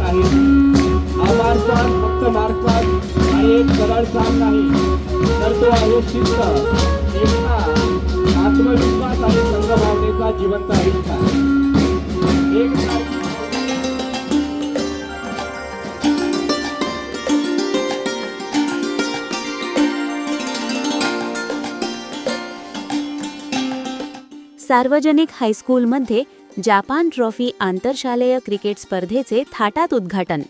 नाही। हा मार्गपास फक्त मार्गपास आणि एक सरळ काम नाही, तर तो आहे शिस्त, एकता, आत्मविश्वास आणि संघभावनेचा जिवंत आविष्कार। सार्वजनिक हायस्कूलमध्ये जापान ट्रॉफी आंतरशालेय क्रिकेट स्पर्धेचे थाटात उद्घाटन।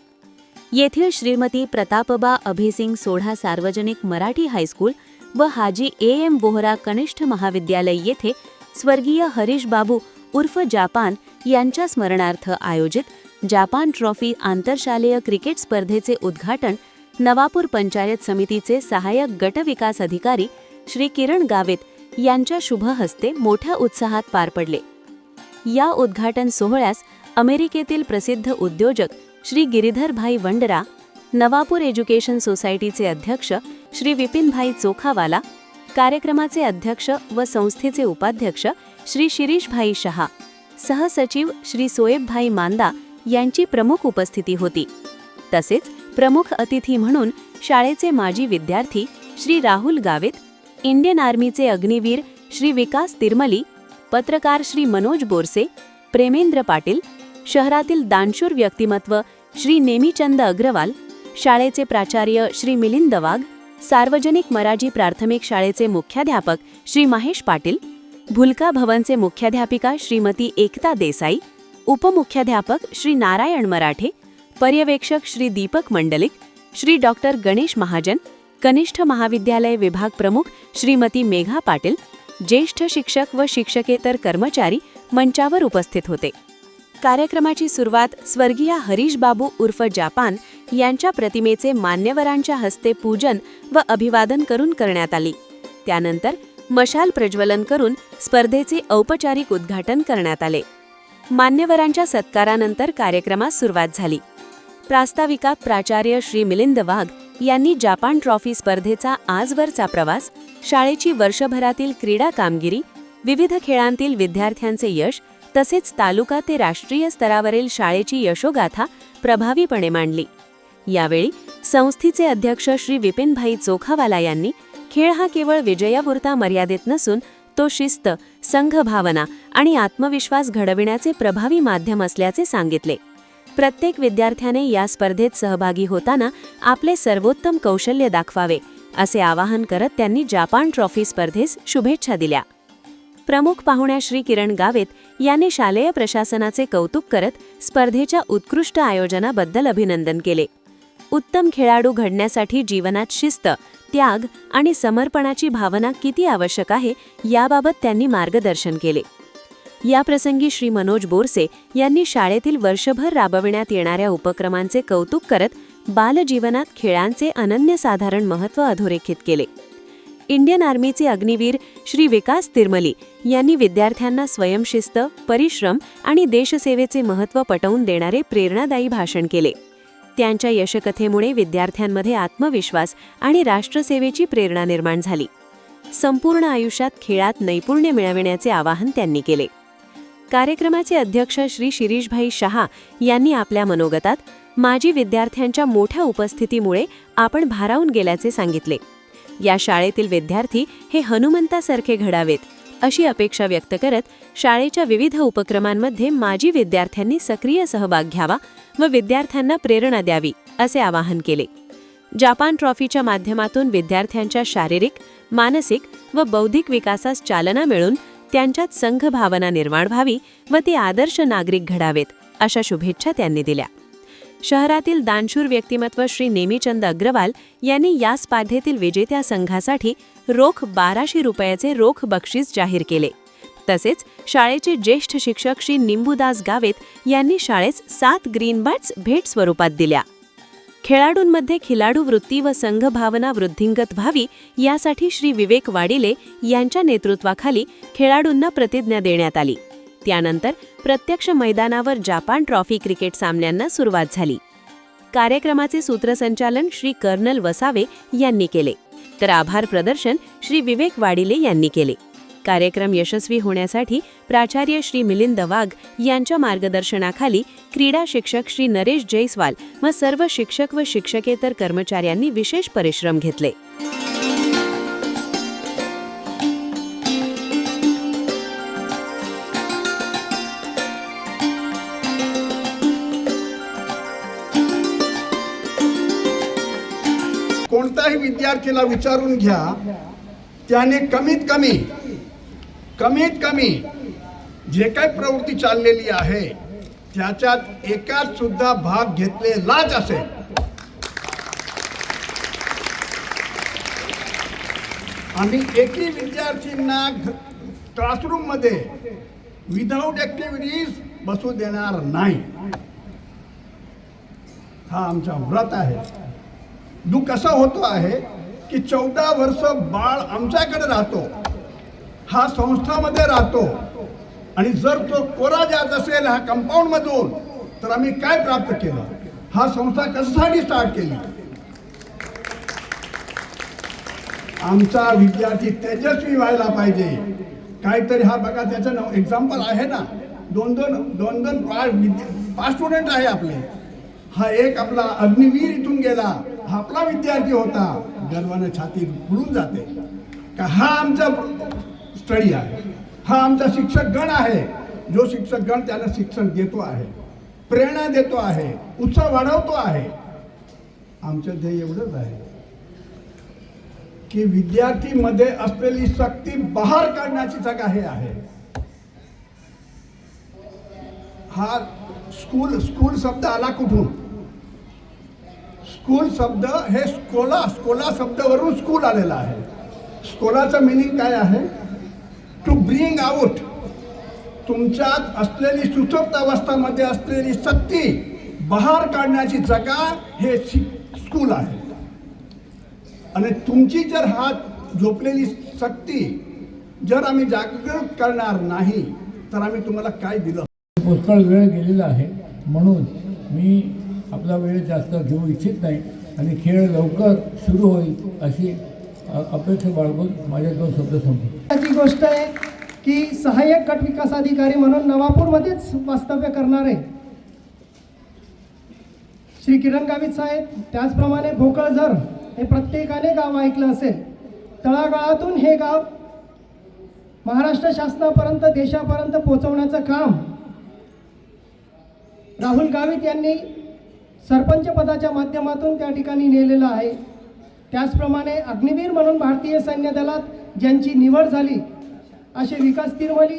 येथील श्रीमती प्रतापबा अभिसिंग सोढा सार्वजनिक मराठी हायस्कूल व हाजी एम वोहरा कनिष्ठ महाविद्यालय येथे स्वर्गीय हरीश बाबू उर्फ जापान यांच्या स्मरणार्थ आयोजित जापान ट्रॉफी आंतरशालेय क्रिकेट स्पर्धेचे उद्घाटन नवापूर पंचायत समितीचे सहाय्यक गट विकास अधिकारी श्री किरण गावित यांच्या शुभ हस्ते मोठ्या उत्साहात पार पडले। या उद्घाटन सोहळ्यास अमेरिकेतील प्रसिद्ध उद्योजक श्री गिरीधरभाई वंडरा, नवापूर एज्युकेशन सोसायटीचे अध्यक्ष श्री विपिनभाई चोखावाला, कार्यक्रमाचे अध्यक्ष व संस्थेचे उपाध्यक्ष श्री शिरीषभाई शहा, सहसचिव श्री सोएबभाई मांदा यांची प्रमुख उपस्थिती होती। तसेच प्रमुख अतिथी म्हणून शाळेचे माजी विद्यार्थी श्री राहुल गावित, इंडियन आर्मीचे अग्निवीर श्री विकास तिरमली, पत्रकार श्री मनोज बोरसे, प्रेमेंद्र पाटील, शहरातील दानशूर व्यक्तिमत्व श्री नेमीचंद अग्रवाल, शाळेचे प्राचार्य श्री मिलिंद वाघ, सार्वजनिक मराठी प्राथमिक शाळेचे मुख्याध्यापक श्री महेश पाटील, भुलका भवनचे मुख्याध्यापिका श्रीमती एकता देसाई, उपमुख्याध्यापक श्री नारायण मराठे, पर्यवेक्षक श्री दीपक मंडलिक, श्री डॉक्टर गणेश महाजन, कनिष्ठ महाविद्यालय विभाग प्रमुख श्रीमती मेघा पाटील, ज्येष्ठ शिक्षक व शिक्षकेतर कर्मचारी मंचावर उपस्थित होते। कार्यक्रमाची सुरुवात स्वर्गीय हरीश बाबू उर्फ जापान यांच्या प्रतिमेचे मान्यवरांच्या हस्ते पूजन व अभिवादन करून करण्यात आली। त्यानंतर मशाल प्रज्वलन करून स्पर्धेचे औपचारिक उद्घाटन करण्यात आले। मान्यवरांच्या सत्कारानंतर कार्यक्रमास सुरुवात झाली। प्रास्ताविकात प्राचार्य श्री मिलिंद वाघ यांनी जापान ट्रॉफी स्पर्धेचा आजवरचा प्रवास, शाळेची वर्षभरातील क्रीडा कामगिरी, विविध खेळांतील विद्यार्थ्यांचे यश तसेच तालुका ते राष्ट्रीय स्तरावरील शाळेची यशोगाथा प्रभावीपणे मांडली। यावेळी संस्थेचे अध्यक्ष श्री विपिनभाई चोखावाला यांनी खेळ हा केवळ विजयापुरता मर्यादित नसून तो शिस्त, संघभावना आणि आत्मविश्वास घडविण्याचे प्रभावी माध्यम असल्याचे सांगितले। प्रत्येक विद्यार्थ्याने या स्पर्धेत सहभागी होताना आपले सर्वोत्तम कौशल्य दाखवावे असे आवाहन करत त्यांनी जापान ट्रॉफी स्पर्धेस शुभेच्छा दिल्या। प्रमुख पाहुण्या श्री किरण गावित यांनी शालेय प्रशासनाचे कौतुक करत स्पर्धेच्या उत्कृष्ट आयोजनाबद्दल अभिनंदन केले। उत्तम खेळाडू घडण्यासाठी जीवनात शिस्त, त्याग आणि समर्पणाची भावना किती आवश्यक आहे याबाबत त्यांनी मार्गदर्शन केले। याप्रसंगी श्री मनोज बोरसे यांनी शाळेतील वर्षभर राबविण्यात येणाऱ्या उपक्रमांचे कौतुक करत बालजीवनात खेळांचे अनन्यसाधारण महत्त्व अधोरेखित केले। इंडियन आर्मीचे अग्निवीर श्री विकास तिरमली यांनी विद्यार्थ्यांना स्वयंशिस्त, परिश्रम आणि देशसेवेचे महत्त्व पटवून देणारे प्रेरणादायी भाषण केले। त्यांच्या यशकथेमुळे विद्यार्थ्यांमध्ये आत्मविश्वास आणि राष्ट्रसेवेची प्रेरणा निर्माण झाली। संपूर्ण आयुष्यात खेळात नैपुण्य मिळविण्याचे आवाहन त्यांनी केले। कार्यक्रमाचे अध्यक्ष श्री शिरीषभाई शहा यांनी आपल्या मनोगतात माजी विद्यार्थ्यांच्या मोठ्या उपस्थितीमुळे आपण भारावून गेल्याचे सांगितले। या शाळेतील विद्यार्थी हे हनुमंतासारखे घडावेत अशी अपेक्षा व्यक्त करत शाळेच्या विविध उपक्रमांमध्ये माजी विद्यार्थ्यांनी सक्रिय सहभाग घ्यावा व विद्यार्थ्यांना प्रेरणा द्यावी असे आवाहन केले। जापान ट्रॉफीच्या माध्यमातून विद्यार्थ्यांच्या शारीरिक, मानसिक व बौद्धिक विकासास चालना मिळून त्यांच्यात संघभावना निर्माण व्हावी व ते आदर्श नागरिक घडावेत अशा शुभेच्छा त्यांनी दिल्या। शहरातील दानशूर व्यक्तिमत्व श्री नेमीचंद अग्रवाल यांनी या स्पर्धेतील विजेत्या संघासाठी रोख 1200 रुपयाचे रोख बक्षीस जाहीर केले। तसेच शाळेचे ज्येष्ठ शिक्षक श्री निंबूदास गावित यांनी शाळेस 7 ग्रीन बॅट्स भेट स्वरूपात दिल्या। खेळाडूंमध्ये खिलाडू वृत्ती व संघभावना वृद्धिंगत व्हावी यासाठी श्री विवेक वाडिले यांच्या नेतृत्वाखाली खेळाडूंना प्रतिज्ञा देण्यात आली। त्यानंतर प्रत्यक्ष मैदानावर जापान ट्रॉफी क्रिकेट सामन्यांना सुरुवात झाली। कार्यक्रमाचे सूत्रसंचालन श्री कर्नल वसावे यांनी केले, तर आभार प्रदर्शन श्री विवेक वाडिले यांनी केले। कार्यक्रम यशस्वी होण्यासाठी प्राचार्य श्री मिलिंद वाघ यांच्या मार्गदर्शनाखाली क्रीडा शिक्षक श्री नरेश जयस्वाल व सर्व शिक्षक व शिक्षकेतर कर्मचाऱ्यांनी विशेष परिश्रम घेतले. कोणत्याही विद्यार्थ्याला विचारून घ्या, त्याने कमीत कमी जे काही प्रवृत्ती चाललेली आहे त्याच्यात एकात सुद्धा भाग घेतलेलाच असेल. आम्ही एकही विद्यार्थ्यांना क्लासरूम मध्ये विदाऊट ऍक्टिव्हिटीज बसू देणार नाही. हा आमचा व्रत आहे. दुःख असं होतो आहे की 14 वर्ष बाळ आमच्याकडे राहतो, हा संस्थामध्ये राहतो, आणि जर तो कोरा जात असेल हा कंपाऊंड मधून, तर आम्ही काय प्राप्त केलं? हा संस्था कशासाठी स्टार्ट केली? आमचा विद्यार्थी तेजस्वी व्हायला पाहिजे. काहीतरी हा बघा त्याचं एक्झाम्पल आहे ना, दोन पाच स्टुडंट आहे आपले. हा एक आपला अग्निवीर इथून गेला, हा आपला विद्यार्थी होता. गर्वाने छाती फुलून जाते का हा आमचा स्टडी आहे, हा आमचा शिक्षक गण आहे. जो शिक्षक गण त्याला शिक्षण देतो आहे, प्रेरणा देतो आहे, उत्साह वाढवतो आहे. आमचं ध्येय एवढंच आहे की विद्यार्थीमध्ये असलेली शक्ती बाहेर काढण्याची जागा हे आहे. हा स्कूल शब्द आला कुठून? स्कूल शब्द हे स्कोला शब्दावरून स्कूल आलेला आहे. स्कोलाचं मिनिंग काय आहे? To bring out. तुमच्यात असलेली सुसुप्त अवस्थामध्ये असलेली शक्ती बाहेर काढण्याची जागा हे स्कूल आहे. आणि तुमची जर हात झोपलेली शक्ती जर आम्ही जागृत करणार नाही तर आम्ही तुम्हाला काय दिलं? पुष्कळ वेळ गेलेला आहे, म्हणून मी आपला वेळ जास्त घेऊ इच्छित नाही आणि खेळ लवकर सुरू होईल अशी अपेक्षा बाळगून माझे 2 शब्द संपतो. ची गोष्ट आहे की सहाय्यक गट विकास अधिकारी म्हणून नवापूरमध्येच वास्तव्य करणारे श्री किरण गावित साहेब, त्याचप्रमाणे भोकळझर हे प्रत्येकाने गाव ऐकलं असेल. तळागाळातून हे गाव महाराष्ट्र शासनापर्यंत देशापर्यंत पोहोचवण्याचं काम राहुल गावित यांनी सरपंच पदाच्या माध्यमातून त्या ठिकाणी नेलेलं आहे. त्याचप्रमाणे अग्निवीर म्हणून भारतीय सैन्य दलात ज्यांची निवड झाली असे विकास तिरवली,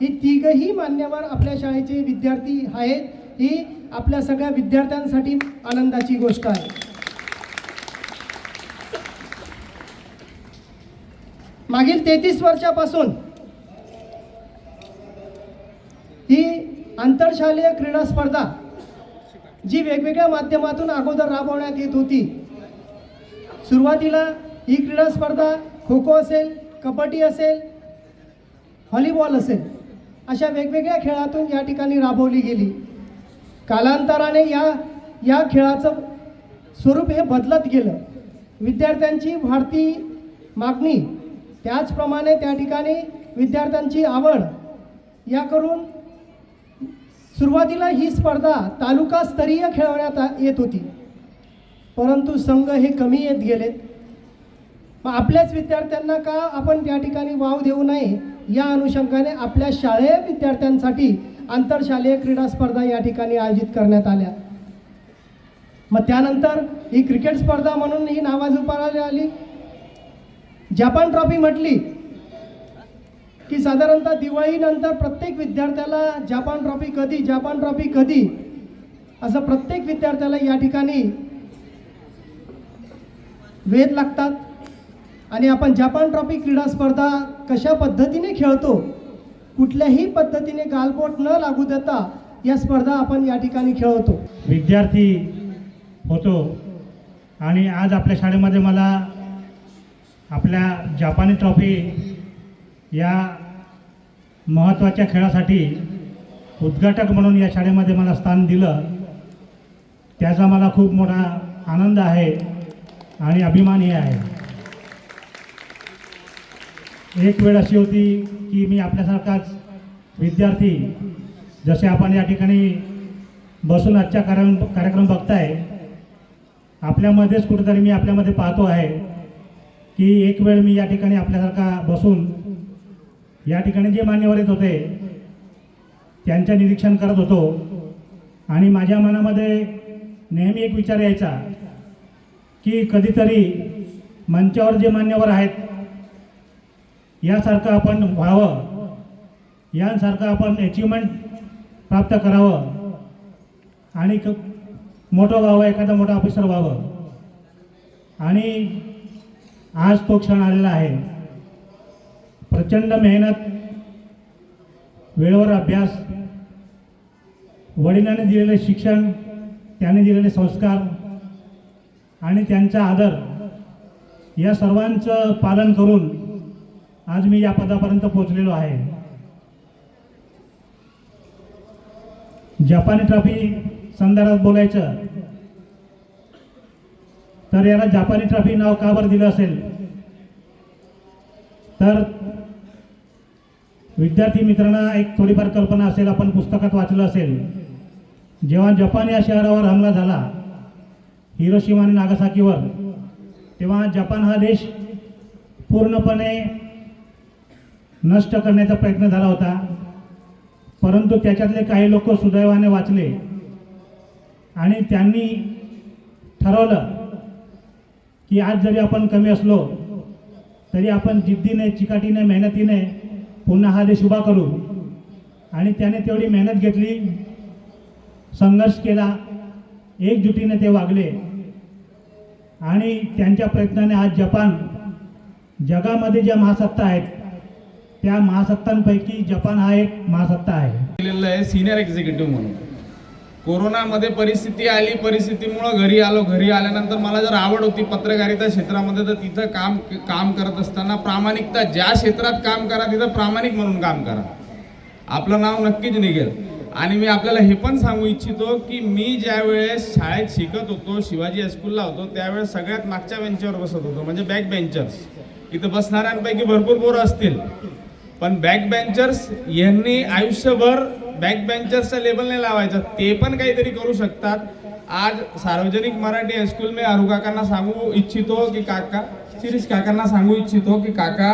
ही तिघही मान्यवर आपल्या शाळेचे विद्यार्थी आहेत. ही आपल्या सगळ्या विद्यार्थ्यांसाठी आनंदाची गोष्ट आहे. मागील 33 वर्षापासून ही आंतरशालेय क्रीडा स्पर्धा जी वेगवेगळ्या माध्यमातून अगोदर राबवण्यात येत होती. सुरुवातीला ही क्रीडा स्पर्धा खो खो असेल, कबड्डी असेल, व्हॉलीबॉल असेल, अशा वेगवेगळ्या खेळातून या ठिकाणी राबवली गेली. कालांतराने या खेळाचं स्वरूप हे बदलत गेलं. विद्यार्थ्यांची वाढती मागणी, त्याचप्रमाणे त्या ठिकाणी विद्यार्थ्यांची आवड, या करून सुरुवातीला ही स्पर्धा तालुकास्तरीय खेळवण्यात येत होती, परंतु संघ हे कमी येत गेलेत. मग आपल्याच विद्यार्थ्यांना का आपण त्या ठिकाणी वाव देऊ नये या अनुषंगाने आपल्या शालेय विद्यार्थ्यांसाठी आंतरशालेय क्रीडा स्पर्धा या ठिकाणी आयोजित करण्यात आल्या. मग त्यानंतर ही क्रिकेट स्पर्धा म्हणून ही नावाजोपारी आली. जापान ट्रॉफी म्हटली की साधारणतः दिवाळीनंतर प्रत्येक विद्यार्थ्याला जापान ट्रॉफी कधी असं प्रत्येक विद्यार्थ्याला या ठिकाणी वेध लागतात. आणि आपण जापान ट्रॉफी क्रीडा स्पर्धा कशा पद्धतीने खेळतो, कुठल्याही पद्धतीने गालबोट न लागू देता या स्पर्धा आपण या ठिकाणी खेळवतो. विद्यार्थी होतो आणि आज आपल्या शाळेमध्ये मला आपल्या जापानी ट्रॉफी या महत्त्वाच्या खेळासाठी उद्घाटक म्हणून या शाळेमध्ये मला स्थान दिलं, त्याचा मला खूप मोठा आनंद आहे आणि अभिमानही आहे. एक वेळ अशी होती की मी आपल्यासारखाच विद्यार्थी, जसे आपण या ठिकाणी बसून आजचा कार्यक्रम बघताय, आपल्यामध्येच कुठेतरी मी आपल्यामध्ये पाहतो आहे की एक वेळ मी या ठिकाणी आपल्यासारखा बसून या ठिकाणी जे मान्यवर येत होते त्यांचं निरीक्षण करत होतो आणि माझ्या मनामध्ये नेहमी एक विचार यायचा की कधीतरी मंचावर जे मान्यवर आहेत यासारखं आपण व्हावं, यांसारखं आपण अचिव्हमेंट प्राप्त करावं आणि मोठं व्हावं, एखादा मोठा ऑफिसर व्हावं. आणि आज तो क्षण आलेला आहे. प्रचंड मेहनत, वेळेवर अभ्यास, वडिलांनी दिलेले शिक्षण, त्यांनी दिलेले संस्कार आणि त्यांचा आदर, या सर्वांचं पालन करून आज मी या पदापर्यंत पोहोचलेलो आहे. जपानी ट्रॉफी संदर्भात बोलायचं तर याला जपानी ट्रॉफी नाव का बरं दिलं असेल, तर विद्यार्थी मित्रांना एक थोडीफार कल्पना असेल, आपण पुस्तकात वाचलं असेल, जेव्हा जपान या शहरावर हमला झाला हिरोशिमा आणि नागासाकीवर, तेव्हा जपान हा देश पूर्णपणे नष्ट करण्याचा प्रयत्न झाला होता. परंतु त्याच्यातले काही लोक सुदैवाने वाचले आणि त्यांनी ठरवलं की आज जरी आपण कमी असलो तरी आपण जिद्दीने, चिकाटीने, मेहनतीने पुन्हा हा देश उभा करू. आणि त्याने तेवढी मेहनत घेतली, संघर्ष केला, एकजुटीने ते वागले आणि त्यांच्या प्रयत्नाने आज जपान जगामध्ये ज्या महासत्ता आहेत त्या महासत्तांपैकी जपान हा एक महासत्ता आहे. सिनियर एक्झिक्युटिव्ह म्हणून कोरोनामध्ये परिस्थिती आली, परिस्थितीमुळे घरी आलो. घरी आल्यानंतर मला जर आवड होती पत्रकारिता क्षेत्रामध्ये, तर तिथं काम करत असताना प्रामाणिकता, ज्या क्षेत्रात काम करा तिथं प्रामाणिक म्हणून काम करा, आपलं नाव नक्कीच निघेल. आणि मी आपल्याला हे पण सांगू इच्छितो की मी ज्या वेळेस शाळेत शिकत होतो, शिवाजी हायस्कूलला होतो, त्यावेळेस सगळ्यात मागच्या बेंचवर बसत होतो, म्हणजे बॅक बेंचर्स. इथं बसणाऱ्यांपैकी भरपूर पोरं असतील, पण बॅक बेंचर्स यांनी आयुष्यभर बॅक बेंचर्सचा लेबल नाही लावायचा, ते पण काहीतरी करू शकतात. आज सार्वजनिक मराठी हायस्कूल में अरू काकांना सांगू इच्छितो की काका, शिरीष काकांना सांगू इच्छितो की काका,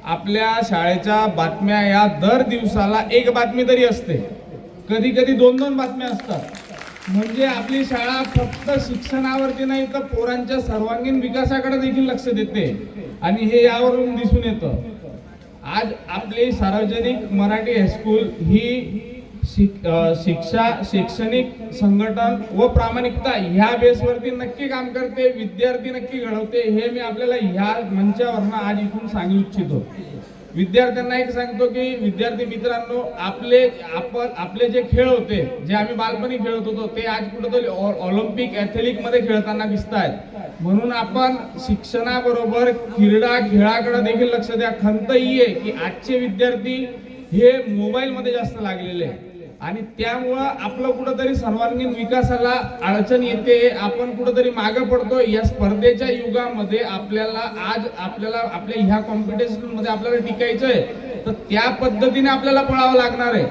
आपल्या शाळेच्या बातम्या या दर दिवसाला एक बातमी तरी असते, कधी कधी 2-2 बातम्या असतात. म्हणजे आपली शाळा फक्त शिक्षणावरती नाही तर पोरांच्या सर्वांगीण विकासाकडे देखील लक्ष देते आणि हे यावरून दिसून येतं. आज आपली सार्वजनिक मराठी हायस्कूल ही शैक्षणिक संघटन व प्रामाणिकता ह्या बेसवरती नक्की काम करते, विद्यार्थी नक्की घडवते, हे मी आपल्याला ह्या मंचावरनं आज इथून सांगू इच्छितो. विद्यार्थ्यांना एक सांगतो की विद्यार्थी मित्रांनो, आपले जे खेळ होते, जे आम्ही बालपणी खेळत होतो, ते आज कुठेतरी ऑलिम्पिक ॲथलेटिक मध्ये खेळताना दिसत आहेत. म्हणून आपण शिक्षणाबरोबर क्रीडा खेळाकडे देखील लक्ष द्या. खंत ही आहे की आजचे विद्यार्थी हे मोबाईल मध्ये जास्त लागलेले आहे आणि त्यामुळं आपलं कुठंतरी सर्वांगीण विकासाला अडचण येते, आपण कुठंतरी मागे पडतो. या स्पर्धेच्या युगामध्ये आपल्याला आपल्या ह्या कॉम्पिटिशन मध्ये आपल्याला टिकायचंय, तर त्या पद्धतीने आपल्याला पळावं लागणार आहे.